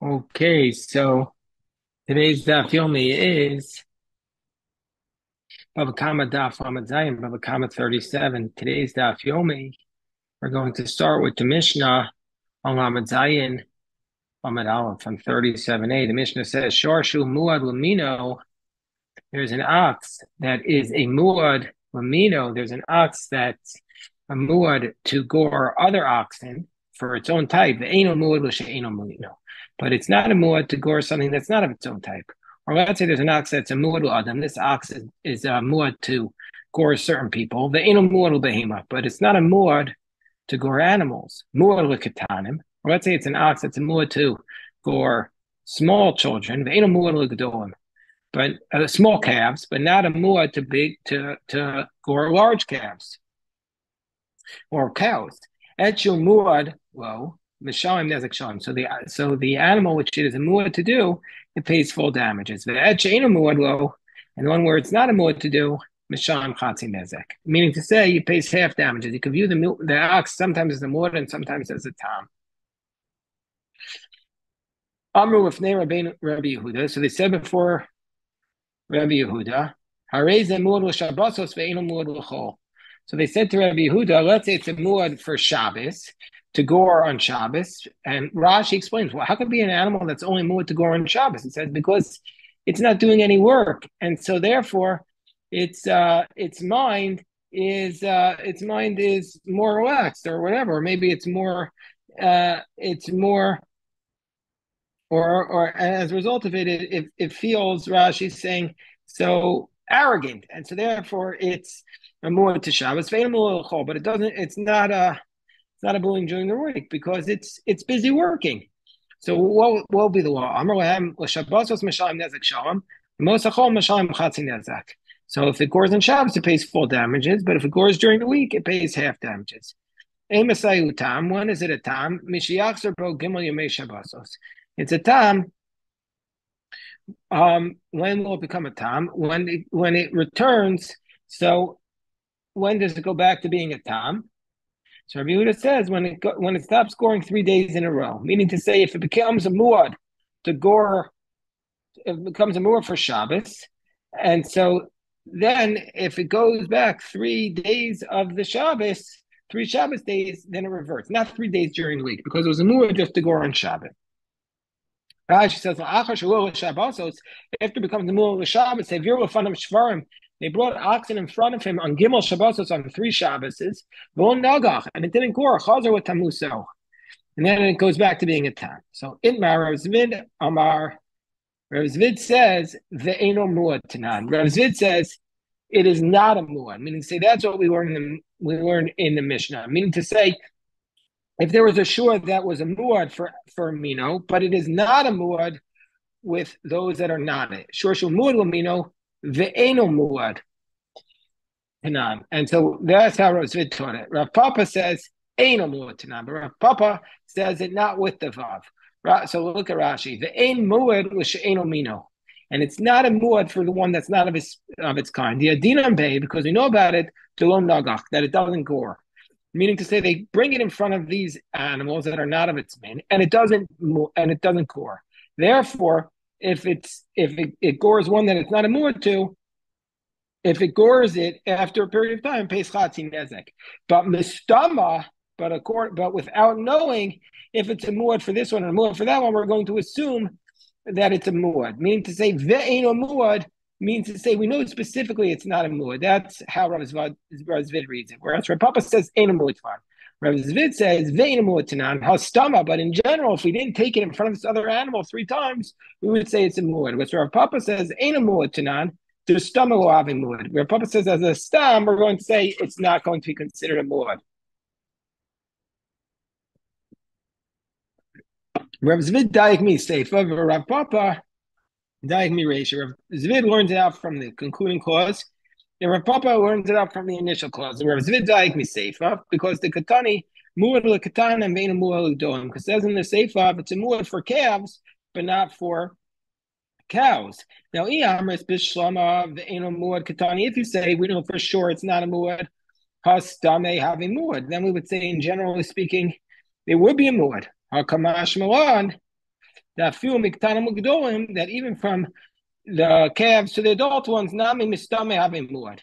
Okay, so today's daf yomi is Bava Kamma daf Amud Zayin, Bava Kamma 37. Today's daf yomi, we're going to start with the Mishnah on Amud Zayin, Amud Aleph from 37a. The Mishnah says, Shorshu muad lamino. There's an ox that is a muad lamino. There's an ox that's a muad to gore other oxen for its own type. The eno muad l'she'eno mulino. But it's not a muad to gore something that's not of its own type. Or let's say there's an ox that's a muad l'adam. This ox is a muad to gore certain people. The eno muad l'behema. But it's not a muad to gore animals. Muad l'katanim. Or let's say it's an ox that's a muad to gore small children. The eno muad l'gedolim, but small calves, but not a muad to gore large calves or cows. Etchel muad, well, mishalim nezek shalim. So the animal which it is a muad to do, it pays full damages. The etch ain't a muad low, and the one where it's not a muad to do, mishalim chatzi nezek. Meaning to say, you pays half damages. You can view the ox sometimes as a muad and sometimes as a tam. Amru with Rabbi Yehuda. So they said before Rabbi Yehuda, so they said to Rabbi Yehuda, let's say it's a muad for Shabbos, to gore on Shabbos. And Rashi explains, well, how could it be an animal that's only muad to gore on Shabbos? He says, because it's not doing any work. And so therefore, its mind is more relaxed or whatever. Or maybe or as a result of it feels, Rashi's saying, so arrogant, and so therefore it's a more to Shabbos, but it doesn't. It's not a bullying during the week because it's busy working. So what will be the law? So if it gores on Shabbos, it pays full damages, but if it gores during the week, it pays half damages. When is it a tam? It's a tam. When will it become a tam? When it returns. So when does it go back to being a tam? So Rabbi Yehuda says when it stops scoring 3 days in a row, meaning to say if it becomes a muad to gore, it becomes a muad for Shabbos, and so then if it goes back 3 days of the Shabbos, 3 Shabbos days, then it reverts. Not 3 days during the week because it was a muad just to gore on Shabbos. Rashi says, after it becomes the Mul Shabbos, they brought oxen in front of him on Gimel Shabbosos on 3 Shabboses, and it didn't gore, Chazer with Tamuso. And then it goes back to being a tam. So Itmar Rav Zvid Amar, Rav Zvid says, Ve'eno Muad Tanan. Rav Zvid says, it is not a Muad, meaning to say that's what we learned in the Mishnah, meaning to say, if there was a shua that was a muad for mino, but it is not a muad with those that are not it. Shur shul muad mino ve'eno muad tanan. And so that's how Rav Zvid taught it. Rav Papa says eno muad tanan, but Rav Papa says it not with the vav. So look at Rashi. The ein muad l'she'eno mino. And it's not a muad for the one that's not of its kind. The adinam bay, because we know about it, delom nagach, that it doesn't gore. Meaning to say they bring it in front of these animals that are not of its min, and it doesn't gore. Therefore, if it gores one that it's not a muad to, if it gores it after a period of time, pays chatzi nezek. But mistama, but without knowing if it's a muad for this one or a muad for that one, we're going to assume that it's a muad. Meaning to say ve'eno muad means to say we know specifically it's not a muad. That's how Rav Zvid reads it. Whereas Rav Papa says ein a muad tvan. Rav Zvid says ve'en a muad tanan hastama. But in general, if we didn't take it in front of this other animal 3 times, we would say it's a muad. Which Rav Papa says ein a muad tanan. The stama will have a muad. Rav Papa says as a stam, we're going to say it's not going to be considered a muad. Rav Zvid daik mi seifa, Rav Papa daik mi reisha. Rav Zvid learns it out from the concluding clause, and Rav Papa learns it out from the initial clause. And Rav Zvid daik mi seifa, because the katani muad lekatan and vein muad l'dolim, because it says in the seifa it's a muad for calves, but not for cows. Now, if you say we know for sure it's not a muad, hastame have a muad, then we would say, in generally speaking, it would be a muad. Hakamash malan, that even from the calves to the adult ones, nami mistame having muad.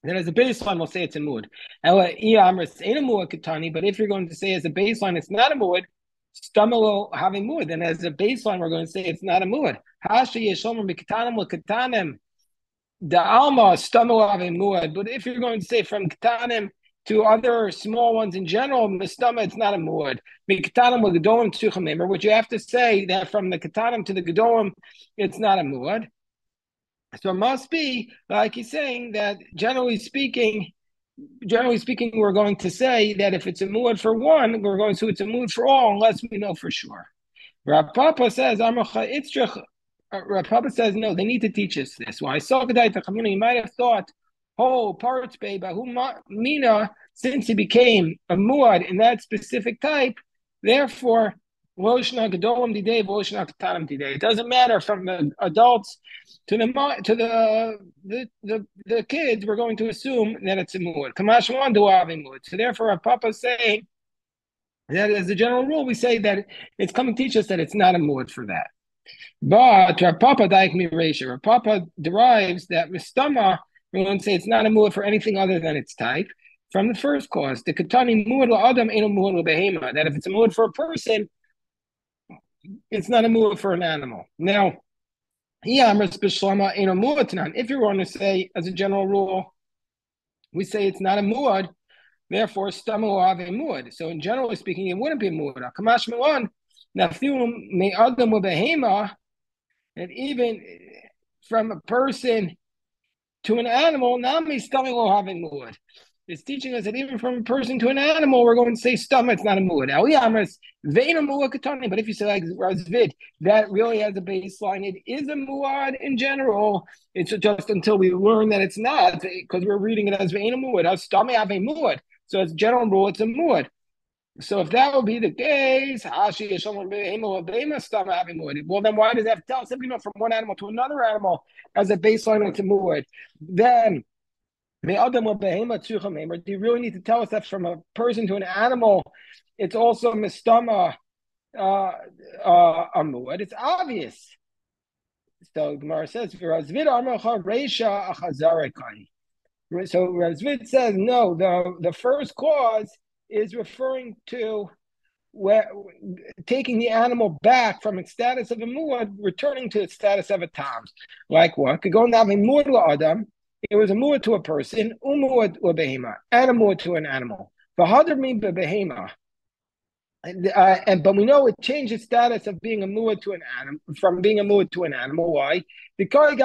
Then as a baseline, we'll say it's a mood. But if you're going to say as a baseline, it's not a mood, stamalo having mood. Then as a baseline, we're going to say it's not a mood. Hashi yeshomer mikatanim l'katanim. The alma stamalo having mood. But if you're going to say from katanim to other small ones in general, mistama, it's not a mood. Mikatanim l'gedolim tzuchamemer, which you have to say that from the katanim to the gedolim, it's not a mood. So it must be, like he's saying, that generally speaking, we're going to say that if it's a muad for one, we're going to it's a muad for all, unless we know for sure. Rav Papa says, Rav Papa says, no, they need to teach us this. Why? You might have thought, oh, parts beba, who mina, since he became a muad in that specific type, therefore, it doesn't matter from the adults to the kids. We're going to assume that it's a muad. So therefore, our Papa is saying that as a general rule, we say that it's coming to teach us that it's not a muad for that. But our Papa Our Papa derives that mistama. We're going to say it's not a muad for anything other than its type. From the first cause, the katani muad adam ain't a muad behema. That if it's a muad for a person, it's not a muad for an animal. Now, if you're going to say, as a general rule, we say it's not a muad, therefore, stamu will have a muad. So, in generally speaking, it wouldn't be a muad. Kamash me'on, nafilum me'adam behema, and even from a person to an animal, nami stomach will have a muad. It's teaching us that even from a person to an animal, we're going to say stomach, it's not a muad. But if you say like Razvid, that really has a baseline. It is a muad in general. It's just until we learn that it's not, because we're reading it as ve'ena muad. As stomach have a muad. So as a general rule, it's a muad. So if that would be the case, well, then why does that have to tell us if we know from one animal to another animal as a baseline it's a muad? Then do you really need to tell us that from a person to an animal, it's also mistama amud? It's obvious. So Gemara says, so Razvid says, no, the first cause is referring to taking the animal back from its status of a muad, returning to its status of a tam. Like what? Could go and have a muad adam. It was a muad to a person, umuad or behema, and a muad to an animal. V'hadar mi behema, but we know it changed its status of being a muad to an animal from being a muad to an animal. Why? Because it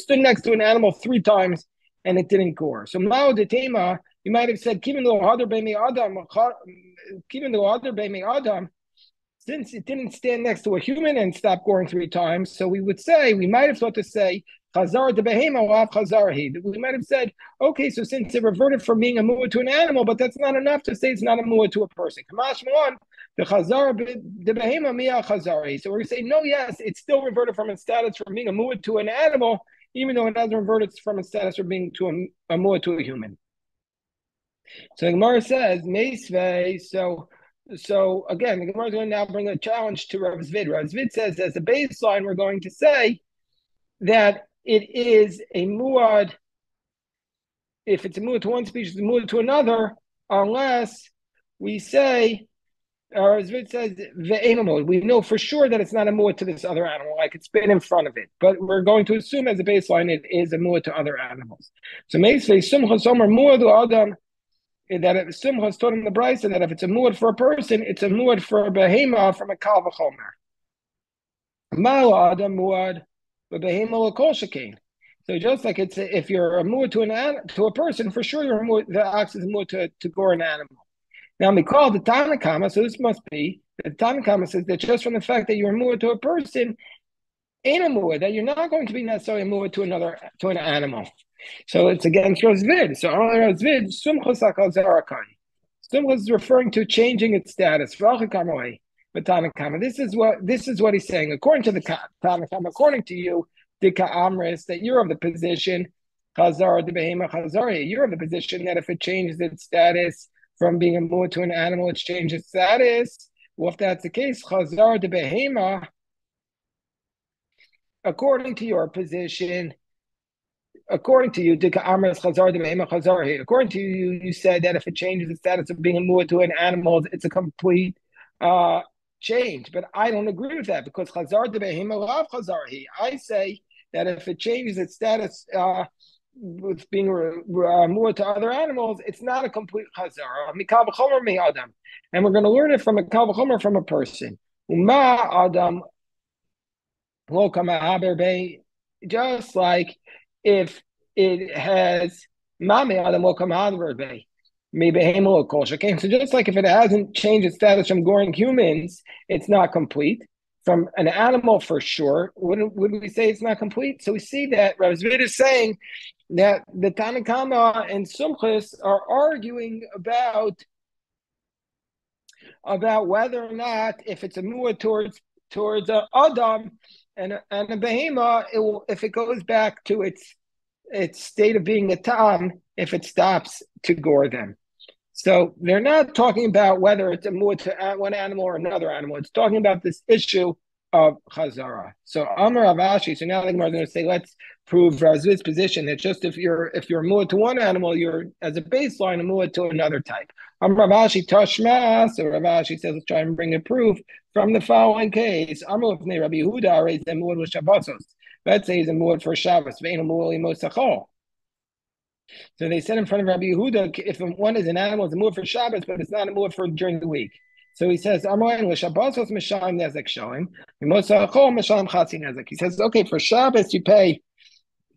stood next to an animal 3 times and it didn't gore. So mao de tema, you might have said kivin lo hadar be'mi adam. Since it didn't stand next to a human and stop goring 3 times, so we might have thought to say, Chazar de behema wa chazarhi. We might have said, okay, so since it reverted from being a muad to an animal, but that's not enough to say it's not a muad to a person. Kamash mu'an, the chazar de behema miya chazarhi. So we're going to say, no, yes, it still reverted from its status from being a muad to an animal, even though it hasn't reverted from its status from being to a muad to a human. So the Gemara says, Meisvei, so again, the Gemara is going to now bring a challenge to Rav Zvid. Rav Zvid says, as a baseline, we're going to say that it is a muad. If it's a muad to one species, it's a muad to another, unless we say, or as Zvid says, ve'enamod. We know for sure that it's not a muad to this other animal, like it's been in front of it. But we're going to assume as a baseline it is a muad to other animals. So Meisvei, Sumcha Somer Muad Adam. That if Simcha is taught in the Brisa that if it's a muad for a person, it's a muad for a behema from a kal v'chomer. Ma'ala adam muad, but behema l'kol shekain. So just like if you're a muad to a person, for sure you're a muad, the ox is a muad to gore an animal. Now we call the Bava Kamma, so this must be the Bava Kamma says that just from the fact that you're a muad to a person, ain't a muad, that you're not going to be necessarily a muad to an animal. So it's against Razvid. So Razvid, Sumchos HaKazarakai. Sumchos is referring to changing its status. This is what he's saying. According to the Bava Kamma, according to you, Dika Amris, that you're of the position, Chazar de Behema Chazari, you're of the position that if it changes its status from being a muad to an animal, it changes status. Well, if that's the case, chazar de behema, according to your position, according to you, according to you, you said that if it changes the status of being a muad to an animal, it's a complete uh, change. But I don't agree with that because chazar de behema lav chazar he. I say that if it changes its status with being muad to other animals, it's not a complete chazar. Mikal v'chomer mi adam, and we're going to learn it from a kal v'chomer from a person. Uma adam just like if it has mame adam so just like if it hasn't changed its status from goring humans, it's not complete. From an animal, for sure, would we say it's not complete? So we see that Rav Zvid is saying that the Bava Kamma and Sumchus are arguing about whether or not if it's a mu'ah towards a adam and a behema, it will, if it goes back to its state of being a tam, if it stops to gore them. So they're not talking about whether it's a mu'ah to one animal or another animal. It's talking about this issue of chazara. So Amar Avashi. So now the Gemara is going to say, let's prove Razvid's position that just if you're mu'ah to one animal, you're as a baseline a mu'ah to another type. Amar Avashi Tashma. So Ravashi says, let's try and bring a proof from the following case. Amar Rabbi Yehuda raised a mu'ah with Shabbosos. Let's say he's a mu'ah for Shabbos. Ve'en a mu'ah limosachol. So they said in front of Rabbi Yehuda, if one is an animal, it's a mu'ah for Shabbos, but it's not a mu'ah for during the week. So he says, he says, okay, for Shabbos you pay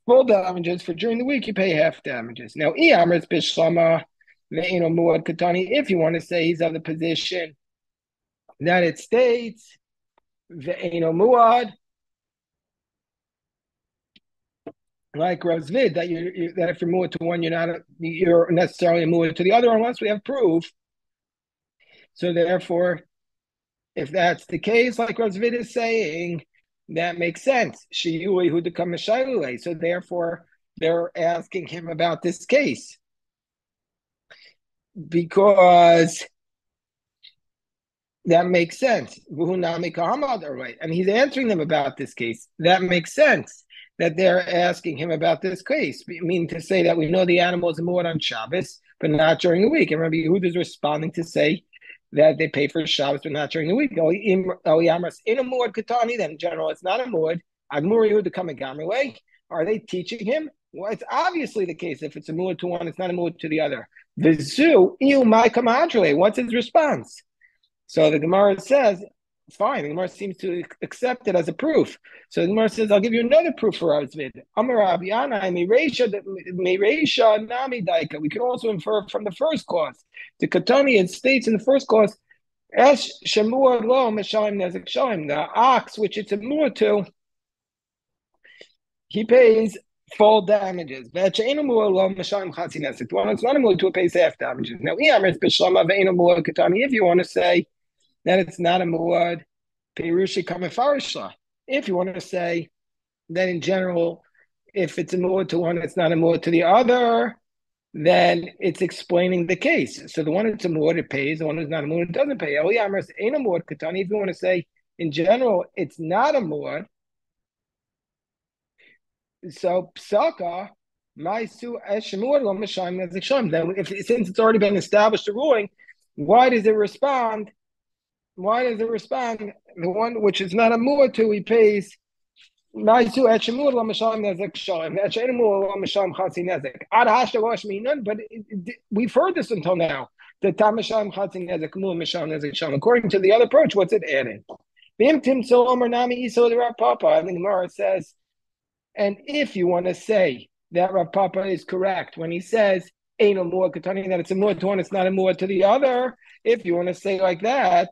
full damages, for during the week you pay half damages. Now, if you want to say he's of the position that it states, like Razvid, that that if you're mu'ah to one, you're necessarily mu'ah to the other unless we have proof. So therefore, if that's the case, like Razvid is saying, that makes sense. So therefore, they're asking him about this case because that makes sense. And he's answering them about this case. That makes sense that they're asking him about this case. Meaning to say that we know the animal is more on Shabbos, but not during the week. And Rabbi Yehuda is responding to say that they pay for Shabbos, but not during the week. In a muad katani, then in general, it's not a muad. Agmur Yehuda come way. Are they teaching him? Well, it's obviously the case. If it's a muad to one, it's not a muad to the other. Vizu, what's his response? So the Gemara says, fine. The Gemara seems to accept it as a proof. So the Gemara says, I'll give you another proof for Razvid. We can also infer from the first clause. The Katani, it states in the first clause, the ox, which it's a mu'ah to, he pays full damages. It's not a mu'ah to, it pays half damages. Now, if you want to say that it's not a muad, Perushi Kamafarishla. If you want to say that in general, if it's a muad to one, it's not a muad to the other, then it's explaining the case. So the one that's a muad, it pays. The one that's not a muad, it doesn't pay. If you want to say in general, it's not a muad, so psaka, maisu eshemur lo mishayim neziksham. Then, since it's already been established a ruling, why does it respond? Why does it respond? The one which is not a mu'ah to, he pays. But we've heard this until now. According to the other approach, what's it adding? And the Gemara says, and if you want to say that Rav Papa is correct when he says ain't a mu'ah katani, that it's a mu'ah to one, it's not a mu'ah to the other. If you want to say like that,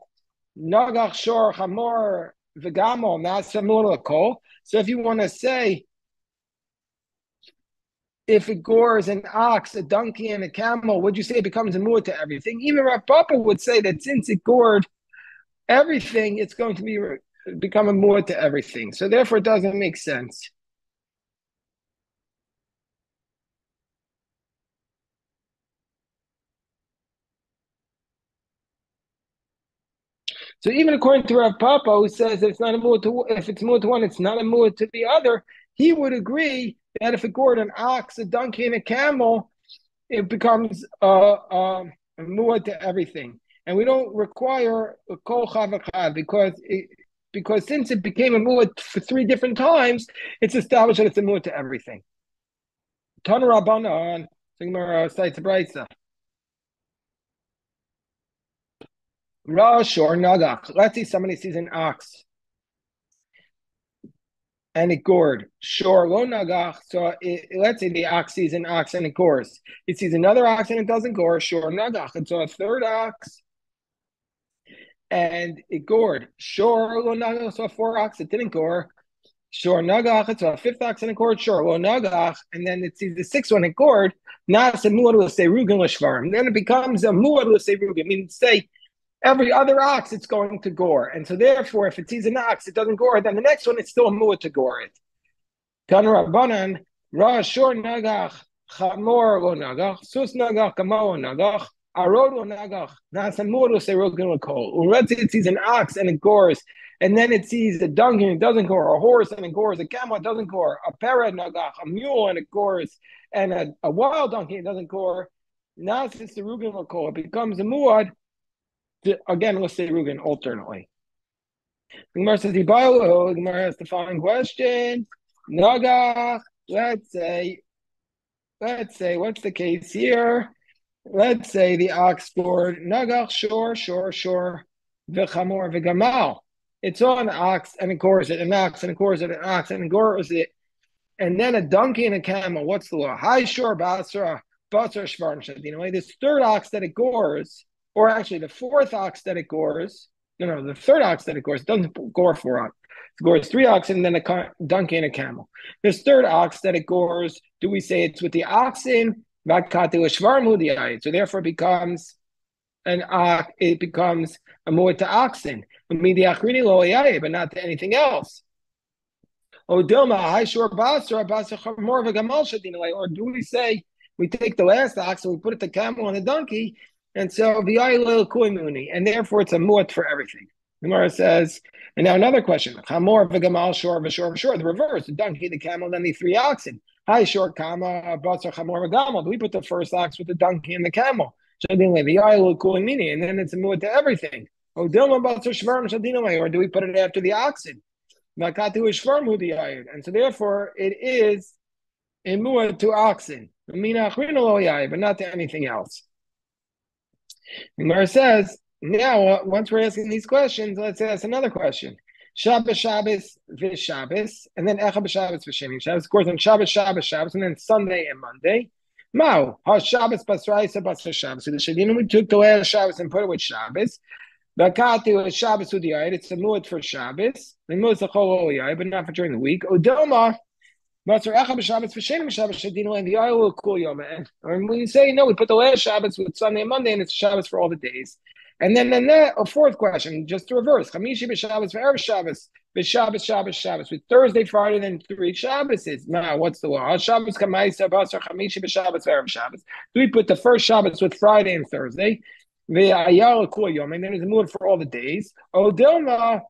Nagach shor chamor v'gamol nasamur lakol. So if you want to say, if it gores an ox, a donkey, and a camel, would you say it becomes a mu'ah to everything? Even Rav Papa would say that since it gored everything, it's going to become a mu'ah to everything. So therefore, it doesn't make sense. So even according to Rav Papa, who says if it's not a muad to if it's muad to one, it's not a muad to the other, he would agree that if it gored an ox, a donkey, and a camel, it becomes a muad to everything, and we don't require a kol chavachad because since it became a muad for three different times, it's established that it's a muad to everything. Tana Rabbanan, cites Brayza. Rosh or Nagach. Let's say somebody sees an ox and it gored. Sure, lo Nagach. So let's say the ox sees an ox and it gores. It sees another ox and it doesn't gore. Sure, Nagach. And so a third ox and it gored. Sure, lo Nagach. So a fourth ox it didn't gore. Sure, Nagach. So a fifth ox and it gored. Sure, lo Nagach. And then it sees the sixth one it gored. Nas a muad will say rugen l'shvarim. Then it becomes a muad will say rugen. Meaning say every other ox it's going to gore. And so therefore, if it sees an ox, it doesn't gore, then the next one it's still a muad to gore it. Tan Rabbanan, Ra Shor Nagach, Chamor lo Nagach, Sus Nagach, Kamo Nagach, Arod lo Nagach, Nasamuru Serogan Kol. Let's say it sees an ox and it gores, and then it sees a donkey and it doesn't gore, a horse and it gores, a camel doesn't gore, a parrot Nagach, a mule and it gores, and a wild donkey and doesn't gore. Now since the Rugen Kol, it becomes a muad. Again, let's say Rugen alternately. The Gemara says, the Gemara has the following question. Naga, let's say, what's the case here? Let's say the ox gored Nagach, sure, v'chamor v'gamal. It's on an ox and it gores it, an ox and it gores it, an ox and it gores it, and then a donkey and a camel. What's the law? Hi, sure, basra shvarm shadin. This third ox that it gores, or actually the fourth ox that it gores. No, the third ox that it gores doesn't gore four ox. It gores three oxen and then a donkey and a camel. This third ox that it gores, do we say it's with the oxen? So therefore, it becomes it becomes a muad to oxen, but not to anything else. Or do we say we take the last ox and we put it the camel and the donkey, and so and therefore it's a muad for everything. Gemara says, and now another question: Chamor v'gamal shor. The reverse: the donkey, the camel, then the three oxen. Hi, shor kama basar chamor v'gamal. Do we put the first ox with the donkey and the camel? And then it's a muad to everything. Or do we put it after the oxen? And so therefore it is a muad to oxen, but not to anything else. The Gemara says, now once we're asking these questions, let's ask another question. Shabbos, v'Shabbos, and then Echa b'Shabbos v'Sheni. Shabbos, of course, on Shabbos, and then Sunday and Monday. Mao, Shabbos basraisa basra Shabbos. So the Shadina, we took the last Shabbos and put it with Shabbos. Bakati is Shabbos udiyayit. It's a muad for Shabbos. The muad is a chol uyayit, but not for during the week. Odoma basra Echa b'Shabbos v'Sheni Shabbos Shadina, and the ayil will cool yom. And when you say no, we put the last Shabbos with Sunday and Monday, and it's Shabbos for all the days. And then a fourth question, just to reverse. Chamishi b'Shabbos v'Erev Shabbos Shabbos with Thursday, Friday, then three Shabbases. Now, what's the law? Shabbos kamaisa basar chamishi b'Shabbos v'Erev Shabbos. Do we put the first Shabbos with Friday and Thursday? V'ayal kol yom, and then there's a mood for all the days. Odilma,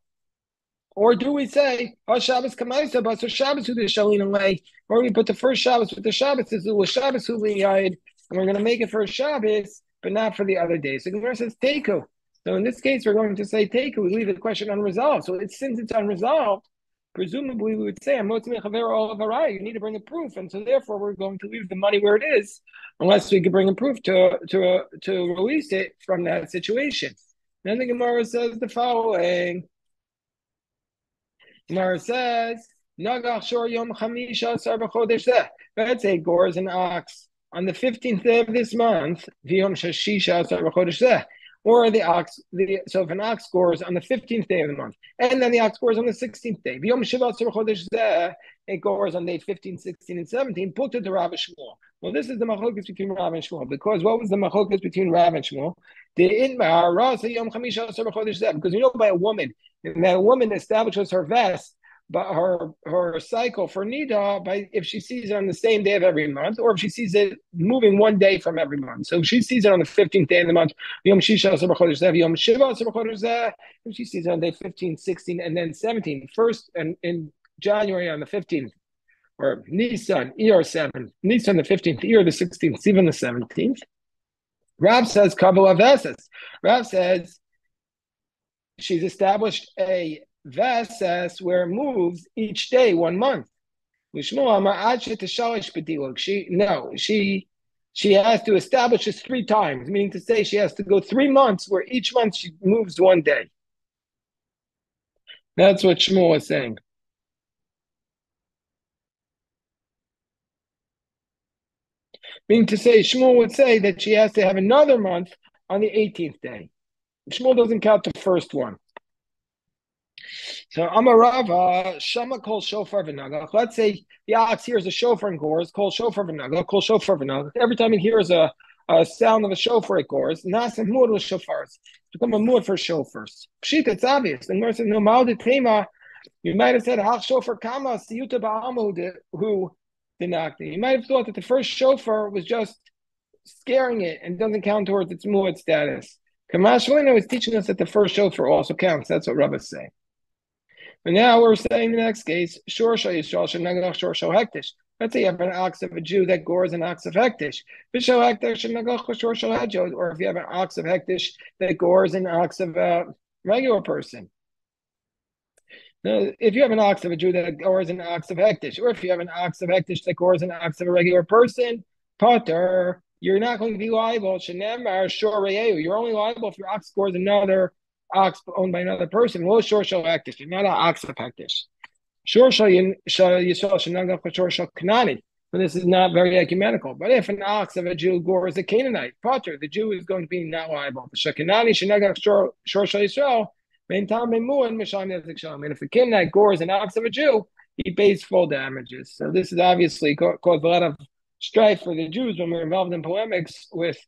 or do we say Shabbos kamaisa basar Shabbos with the shalin alay? Or we put the first Shabbos with the Shabbos with Shabbos uliyayid, and we're going to make it for Shabbos, but not for the other days. So Gemara says Teiku. So in this case, we're going to say Teiku. We leave the question unresolved. So since it's unresolved, presumably we would say, you need to bring a proof. And so therefore, we're going to leave the money where it is, unless we can bring a proof to release it from that situation. Then the Gemara says the following. Gemara says, Nagach shor yom chamisha sar b'chodesh zeh. Let's say gores an ox on the 15th day of this month, or the ox, so if an ox scores on the 15th day of the month, and then the ox scores on the 16th day, it scores on day 15, 16, and 17, put it to Rav and Shmuel. Well, this is the machlokas between Rav and Shmuel, because what was the machlokas between Rav and Shmuel? Because by a woman, that a woman establishes her vest but her cycle for Nida by if she sees it on the same day of every month, or if she sees it moving one day from every month. So if she sees it on the 15th day of the month, Yom Shisha Asar B'Chodesh Zeh, Yom Shiva Asar B'Chodesh Zeh, if she sees it on day 15, 16, and then 17, first and in January on the 15th, or Nisan, ER 7, Nisan the 15th, ER the 16th, Sivan the 17th. Rav says, Kabbalah Veses. Rav says she's established a Veses where it moves each day 1 month. She she has to establish this 3 times, meaning to say she has to go 3 months where each month she moves 1 day. That's what Shmuel is saying. Meaning to say, Shmuel would say that she has to have another month on the 18th day. Shmuel doesn't count the first one. So Amarava Shama Kol Shofar V'Nagach. Let's say the ox hears a shofar and gores, Kol Shofar V'Nagach, Kol Shofar V'Nagach. Every time he hears a sound of a shofar, it gores. Nasim Mud with shofars. Become a mud for shofars. Pshit, it's obvious. The Gemara says, no, Ma'od Tema. You might have said, Hach Shofar Kama Siyuta Ba'amu who did not. You might have thought that the first shofar was just scaring it and doesn't count towards its muad status. Kamash Lino is teaching us that the first shofar also counts. That's what Rabbis say. But now we're saying the next case, Shorsha Yisrael Shenagach Shorsha Hektish. Let's say you have an ox of a Jew that gores an ox of Hektish. Vishal Hektish Shenagach Shorsha Hejod, or if you have an ox of Hektish that gores an ox of a regular person. Now, if you have an ox of a Jew that gores an ox of Hektish, or if you have an ox of Hektish that gores an ox of a regular person, Potter, you're not going to be liable. Shenemar Shorayeu. You're only liable if your ox gores another ox owned by another person. Lo shor shel hektish. You're not an ox of hektish. Shor shel yisrael shenagach shor shel kanani. So this is not very ecumenical. But if an ox of a Jew gores a Canaanite, Potter, the Jew is going to be not liable. Shekanani shenagach shor shel Yisrael. And if a Canaanite gores an ox of a Jew, he pays full damages. So this is obviously caused a lot of strife for the Jews when we're involved in polemics with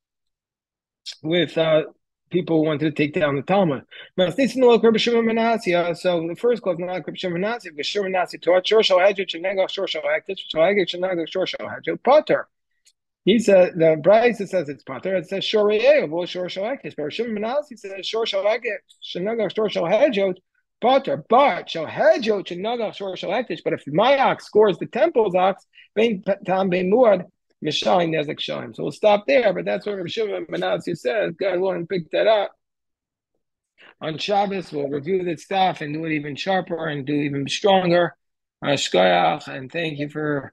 people who wanted to take down the Talmud. So the first clause, not Rabbi Shimon Nasi, because Shimon Nasi taught Shor Shal Hedjot Shenegach Shor Shal Hektish Shal Heged Shenegach Shor Shal Hedjot Potter. He said the Bryce says it's Potter. It says Shor Re'eh Shor Shal Hektish. But Shimon Nasi says Shor Shal Heged Shenegach Shor Shal Hedjot Potter. But Shal Hedjot Shenegach Shor Shal Hektish. But if my ox scores the temple's ox, Bein Tam Bein Muad. Mishalim Nezek Shalim. So we'll stop there, but that's what Rabbi Shimon Menashe says. God willing, pick that up. On Shabbos, we'll review that stuff and do it even sharper and do it even stronger. Shkoyach, and thank you for